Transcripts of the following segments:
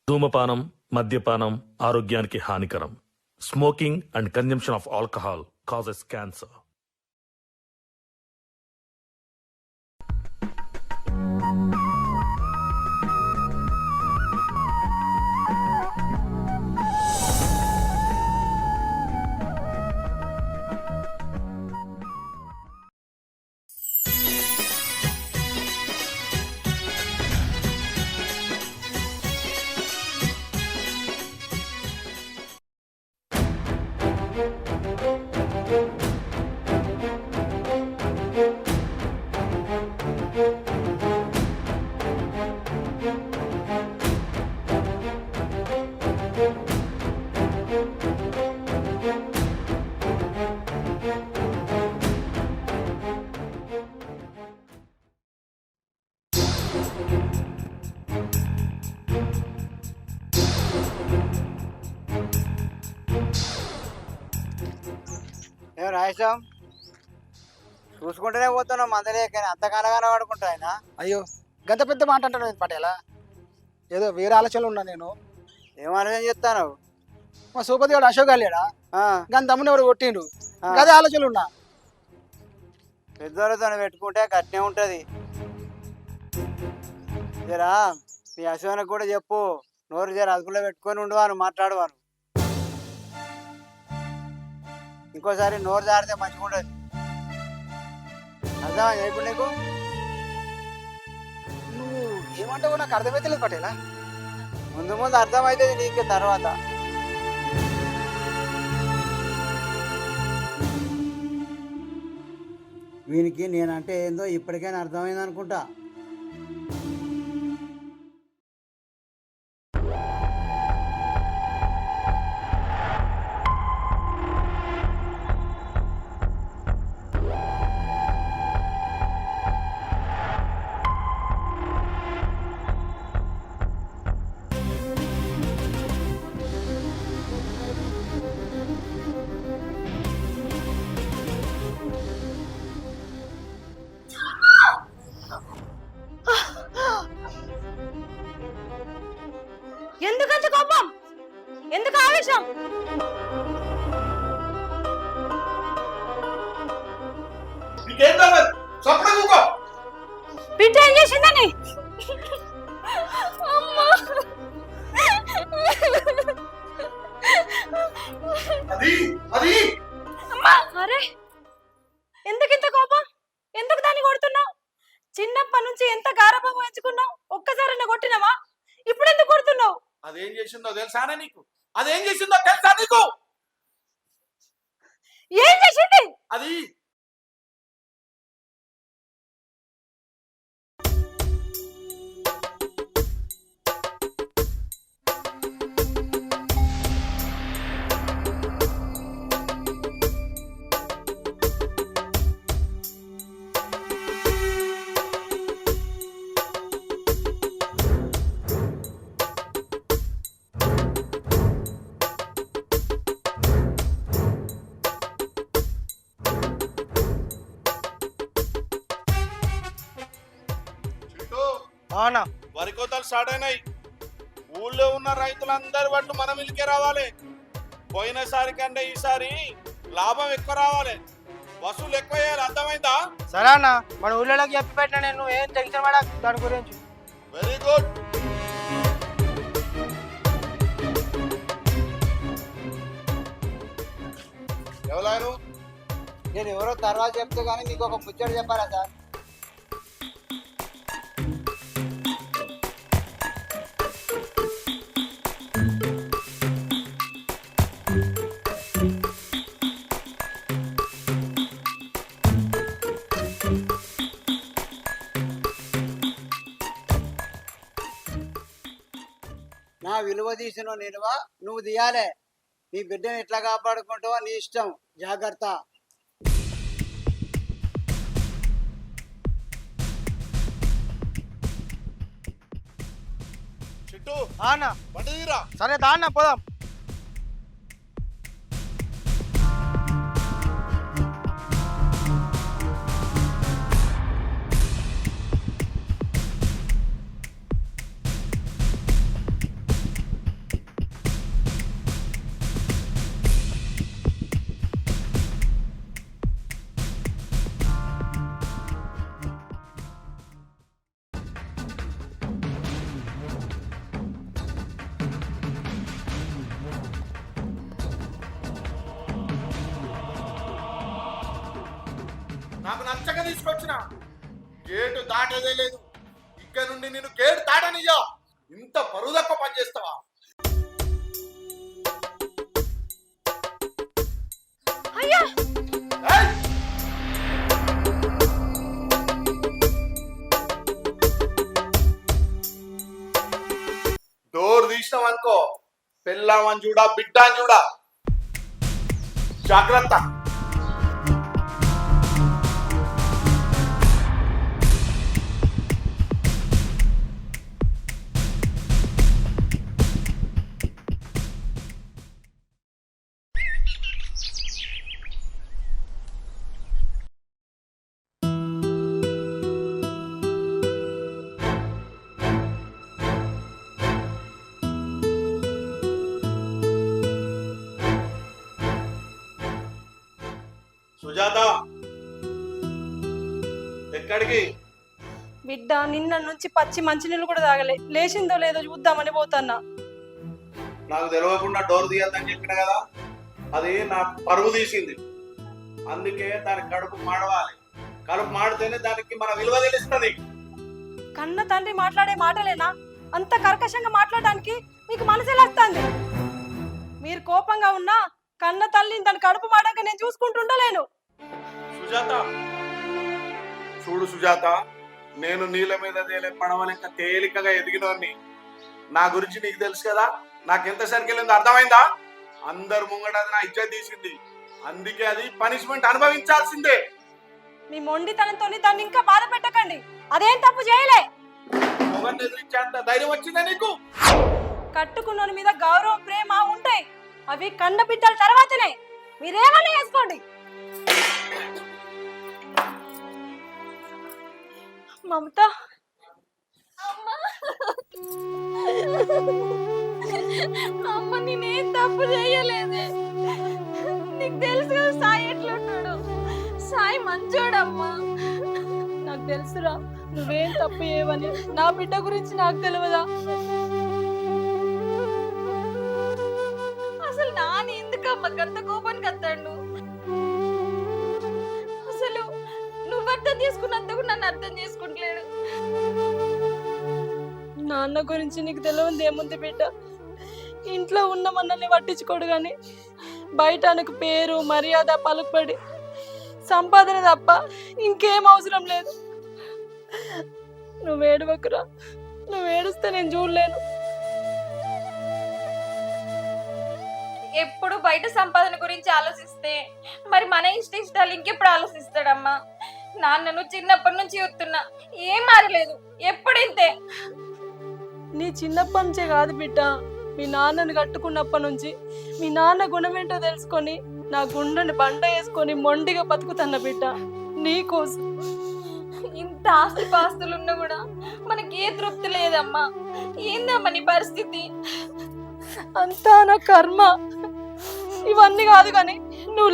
ధూమపానం, మద్యపానం ఆరోగ్యానికి హానికరం. Smoking and consumption of alcohol causes cancer. ఏం రాయిసాం చూసుకుంటూనే పోతున్నాం మందలేక అంతకానగానే వాడుకుంటా ఆయన. అయ్యో గంత పెద్ద మాట అంటాను పటేలా. ఏదో వేరే ఆలోచనలు ఉన్నా నేను. ఏం ఆలోచన చెప్తాను? మా సూపతి గారు అశోక్ గాలేడా గంత తమ్ముని ఎవరు కొట్టిండు, గదే ఆలోచనలు ఉన్నా. పెద్దోళ్ళతో పెట్టుకుంటే గట్నే ఉంటుంది. జరా మీ అశోక్ కూడా చెప్పు, నోరు జర అదుపులో పెట్టుకొని ఉండవాను, మాట్లాడవాను. ఇంకోసారి నోరు జారితే మంచిగా ఉండదు. అర్థమా ఇప్పుడు నీకు? నువ్వు ఏమంటావో నాకు అర్థమైతే లేదు పటేలా. ముందు ముందు అర్థమవుతుంది నీకు తర్వాత. వీనికి నేనంటే ఏందో ఇప్పటికైనా అర్థమైంది అనుకుంటా. ఎందుకంత కోపం, ఎందుకు ఆవేశం? బిడ్డ ఏం చేసిందని? అరే ఎందుకు ఇంత కోపం? ఎందుకు దాన్ని కొడుతున్నావు? చిన్నప్పటి నుంచి ఎంత గారాబం పెంచుకున్నావు, ఒక్కసారి కొట్టినావా? ఇప్పుడు ఎందుకు కొడుతున్నావు? అదేం చేసిందో తెలుసానే నీకు? అదేం చేసిందో తెలుసా నీకు? ఏం చేసింది అది? వరి కోతలు స్టార్ట్ అయినాయి. ఊళ్ళో ఉన్న రైతులందరి పట్టు మనం ఇల్లుకే రావాలి. పోయినసారి కంటే ఈసారి లాభం ఎక్కువ రావాలి, వసూలు ఎక్కువ వేయాలి. అర్థమైందా? సరే అన్న, మన ఊళ్ళోకి చెప్పి పెట్టిన, నేను ఏం టెన్షన్ పడకు దాని గురించి. Very good. ఎవరు? నేను ఎవరో తర్వాత చెప్తే కానీ మీకు ఒక ముచ్చట చెప్పాలా సార్? నా విలువ తీసిన నిలువ నువ్వు తీయాలే. నీ బిడ్డను ఎట్లా కాపాడుకుంటావో నీ ఇష్టం, జాగ్రత్త. చిట్టు అన్న బండి తీరా. సరే దా అన్న పోదాం. నాకు నచ్చక తీసుకొచ్చిన గేటు దాటేదే లేదు. ఇక్కడ నుండి నేను గేటు దాటనియ్యా. ఇంత పరువు తక్కువ పని చేస్తావా? అయ్యా ఏయ్! డోర్ తీసినాం అనుకో, పెళ్ళామని చూడా బిడ్డ అని చూడా. జాగ్రత్త. సుజాత, ఎక్కడికి? బిడ్డ నిన్న నుంచి పచ్చి మంచినీళ్ళు కూడా తాగలే, లేచిందో లేదో చూద్దామని పోతున్నా. నాకు తెలియకుండా డోర్ తీయద్దని చెప్పిన కదా, అది నా పరువు తీసింది. అందుకే దాని కడుపు మాడవాలి. కడుపు మాడితేనే దానికి మన విలువ తెలుస్తుంది. కన్న తండ్రి మాట్లాడే మాటలేనా అంత కర్కశంగా మాట్లాడడానికి? మీకు మనసు ఎలా వస్తుంది? మీరు కోపంగా ఉన్నా కన్న తల్లిని తన కడుపు మాడాక నేను చూసుకుంటుండలేను. సుజాత, చూడు సుజాత, నేను నీళ్ళ మీద తేలే పడవ లెక్క తేలికగా ఎదిగినోన్ని. నా గురించి నీకు తెలుసు కదా, నాకెంత సరికెళ్ళిందో అర్థమైందా? అందరు ముంగట అది నా ఇజ్జత్ తీసింది. అందుకే అది పనిష్మెంట్ అనుభవించాల్సిందే. మీ మొండితనంతో దాన్ని ఇంకా బాధ పెట్టకండి. అదేం తప్పు చేయలే. మొగన్ని ఎదిరించేంత ధైర్యం వచ్చిందా నీకు? కట్టుకున్న మీద గౌరవం ప్రేమ ఉంటాయి, అవి కన్న బిడ్డల తర్వాతనే. మీరేమన్నా చేసుకోండి. మమత, అమ్మ నేనేం తప్పు చేయలేదే. నీకు తెలుసు కదా సాయి ఎట్లుంటాడు. సాయి మంచోడమ్మా. నాకు తెలుసురా నువ్వేం తప్పు చేయవని. నా బిడ్డ గురించి నాకు తెలియదా? అసలు నాని ఎందుకమ్మా గంత కోపానికి వస్తాడు? అసలు నువ్వు అర్థం చేసుకున్నందుకు నన్ను అర్థం చేసుకుంటలేడు. నాన్న గురించి నీకు తెలియదు ఏముంది బిడ్డ. ఇంట్లో ఉన్న మనల్ని పట్టించుకోడు గాని బయట ఆయనకు పేరు మర్యాద పలుకుబడి సంపాదన తప్ప ఇంకేం అవసరం లేదు. నువ్వు ఏడవకురా, నువ్వు ఏడుస్తే నేను చూడలేను. ఎప్పుడు బయట సంపాదన గురించి ఆలోచిస్తే మరి మన ఇష్టాలు ఇంకెప్పుడు ఆలోచిస్తాడమ్మా? నాన్నను చిన్నప్పటి నుంచి చూస్తున్నా, ఏం మారలేదు, ఎప్పుడింతే. నీ చిన్నప్పటి నుంచే కాదు బిడ్డ, మీ నాన్నని కట్టుకున్నప్పటి నుంచి మీ నాన్న గుణమేంటో తెలుసుకొని నా గుండెని బండ వేసుకొని మొండిగా బతుకుతున్న బిడ్డ నీకోసం. ఇంత ఆస్తిపాస్తులున్నా కూడా మనకి ఏ తృప్తి లేదమ్మా. ఏందమ్మా నీ పరిస్థితి? అంతా నా కర్మ. ఇవన్నీ కాదు కానీ నువ్వు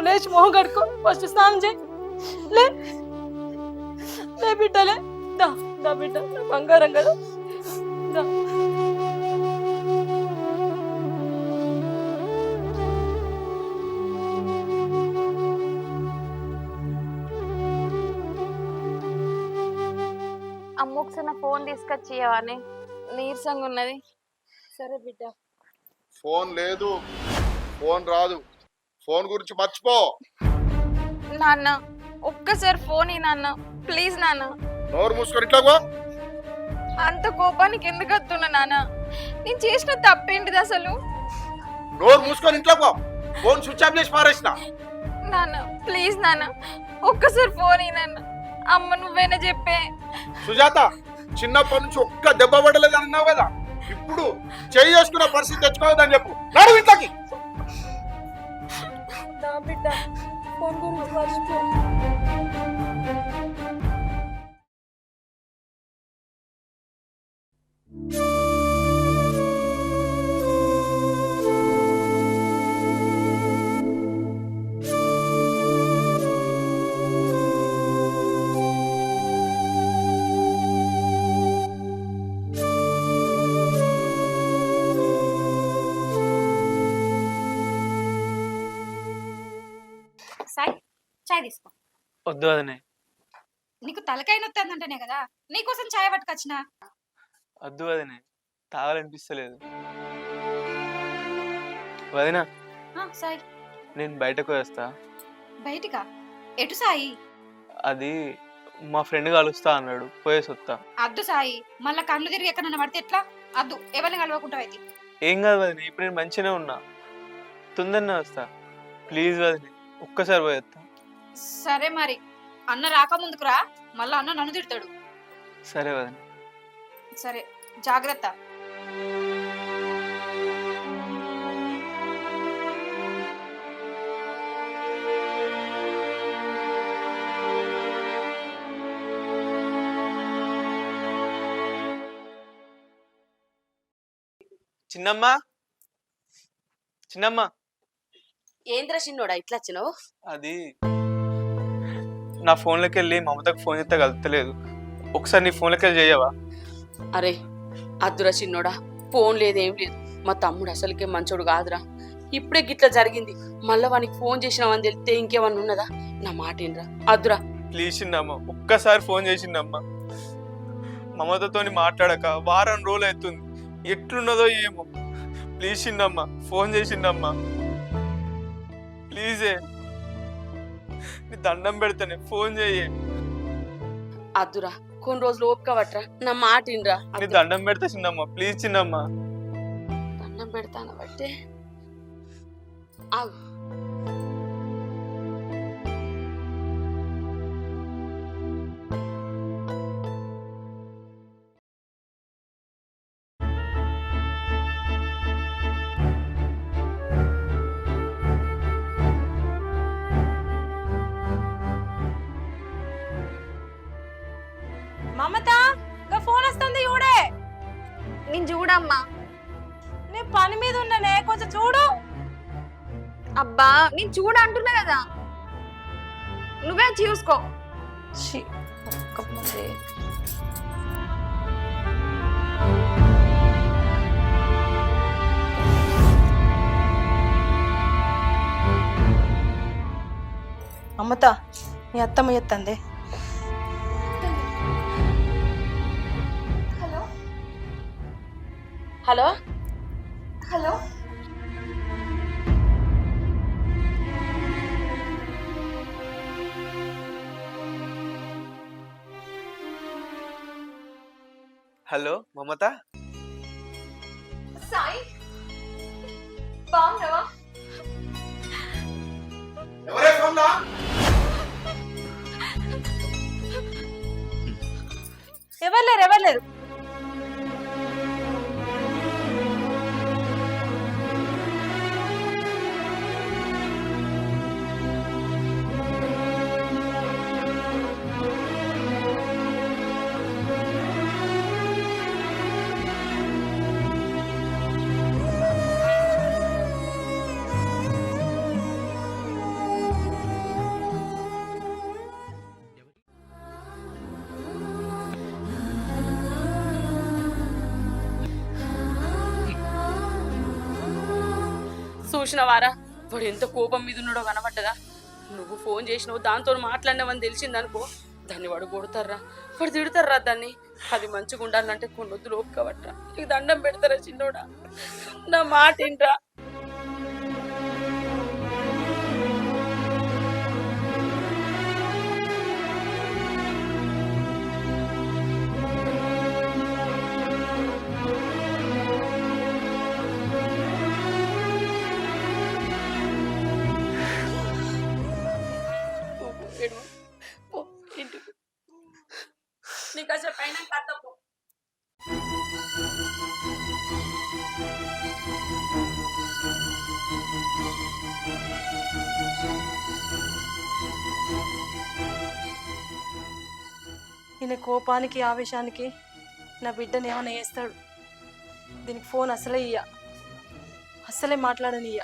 లేచి మొహం కడుకో, ఫస్ట్ స్నానం చేయి. లే బిడ్డలే, దా బిడ్డ, బంగారం కదా, దా. అమ్మ ఒకసారి నా ఫోన్ తీసుకొచ్చి ఇవ్వని, నీరసంగా ఉన్నది. సరే బిడ్డ. ఫోన్ లేదు, ఫోన్ రాదు. ఫోన్ గురించి మర్చిపో. నాన్న ఒక్కసారి ఫోన్ ఇ నాన్న, ప్లీజ్ నాన్న. నోరు మూసుకొని ఇట్లా పో. అంత కోపానికి ఎందుకు వస్తున్నా నాన్న? నేను చేసిన తప్పేంటిది అసలు? నోరు మూసుకొని ఇంట్లో పో. ఫోన్ స్విచ్ ఆఫ్ చేసి పారేసిన. నాన్న ప్లీజ్ నాన్న, ఒక్కసారి ఫోన్ ఇ నాన్న. అమ్మ నువ్వేనా చెప్పే. సుజాత, చిన్నప్పటి నుంచి ఒక్క దెబ్బ పడలేదు అన్నావు కదా, ఇప్పుడు చేయి చేసుకున్న పరిస్థితి తెచ్చుకోవద్దని చెప్పు. నడు ఇంట్లోకి. దా బిడ్డ, ఫోన్ గురించి మర్చిపో. సాయి చాయ్ తీసుకో. వద్దు వదినే. నీకు తలకాయ నొత్తందంటేనే కదా నీకోసం చాయ్ పట్టుకొచ్చిన. వద్దు వదినే, తాగాలనిపిస్తలేదు. వదినా, సాయి నేను బయటకు వస్తా. బయటికా? ఎటు సాయి? అది మా ఫ్రెండ్ కలుస్తా అన్నాడు, పోయేసి వస్తా. అద్దు సాయి, మళ్ళా కళ్ళు తిరిగి ఎక్కడ పడితే ఎట్లా? అద్దు, ఎవరిని కలవకుండా అయితే. ఏం కాదు వదిన, ఇప్పుడు నేను మంచిగానే ఉన్నా, తొందరనే వస్తా. ప్లీజ్ వదిన, ఒక్కసారి పోయేస్తా. సరే మరి, అన్న రాక ముందుకు రా, మళ్ళా అన్న నన్ను తిడతాడు. సరే వదిన. సరే, జాగ్రత్త. చిన్నమ్మా, చిన్నమ్మా. ఏంద్ర చిన్నోడా ఇట్లా వచ్చినావు? అది నా ఫోన్లోకి వెళ్ళి మమతకు ఫోన్ చేస్తే కలుపుతలేదు, ఒకసారి నీ ఫోన్లోకి వెళ్ళి చేయవా? అరే అద్దురా చిన్నోడా, ఫోన్ లేదేం లేదు. మా తమ్ముడు అసలుకే మంచోడు కాదురా. ఇప్పుడే గిట్లా జరిగింది, మళ్ళా వానికి ఫోన్ చేసినావని తెలిస్తే ఇంకేమన్నా ఉన్నదా? నా మాట ఏంద్రా అద్దురా. ప్లీజ్ చిన్నమ్మ, ఒక్కసారి ఫోన్ చేసిండమ్మా. మమతతో మాట్లాడక వారం రోజులు అవుతుంది, ఎట్లున్నదో ఏమో. ప్లీజ్ చిన్నమ్మ, ఫోన్ చేసిండమ్మా. ప్లీజే, నీ దండం పెడతానే, ఫోన్ చెయ్యి. అద్దురా కొన్ని రోజులు ఓపిక పట్టరా, నా మాట ఏంద్రా. నీ దండం పెడతా చిన్నమ్మ, ప్లీజ్ చిన్నమ్మ. దండం పెడతాను బట్టే ఆగు. మమత, ఇంకా ఫోన్ వస్తుంది చూడే. నేను చూడమ్మా. నేను పని మీద ఉన్నానే, కొంచెం చూడు. అబ్బా నేను చూడ అంటున్నా కదా, నువ్వే చూసుకో. మమత, నీ అత్తమ్మ ఎత్తందే. హలో హలో, హలో మమత. సాయి బాగున్నావా? ఎవరే ఫోన్లా? ఎవరు లేరు. చూసినవారా, వాడు ఎంత కోపం మీద ఉన్నాడో కనబడ్డదా? నువ్వు ఫోన్ చేసినావు, దాంతో మాట్లాడినావని తెలిసిందనుకో, దాన్ని వాడు కొడతారా, వాడు తిడతారా దాన్ని. అది మంచిగా ఉండాలంటే కొన్ని వద్దులు ఓపుకోవట్రా. నీకు దండం పెడతారా చిన్నోడా, నా మాట ఏంట్రా. నీకు అసలు పైన కట్టపో. ఈయన కోపానికి ఆవేశానికి నా బిడ్డని ఏమైనా చేస్తాడు. దీనికి ఫోన్ అసలే మాట్లాడనియ్య.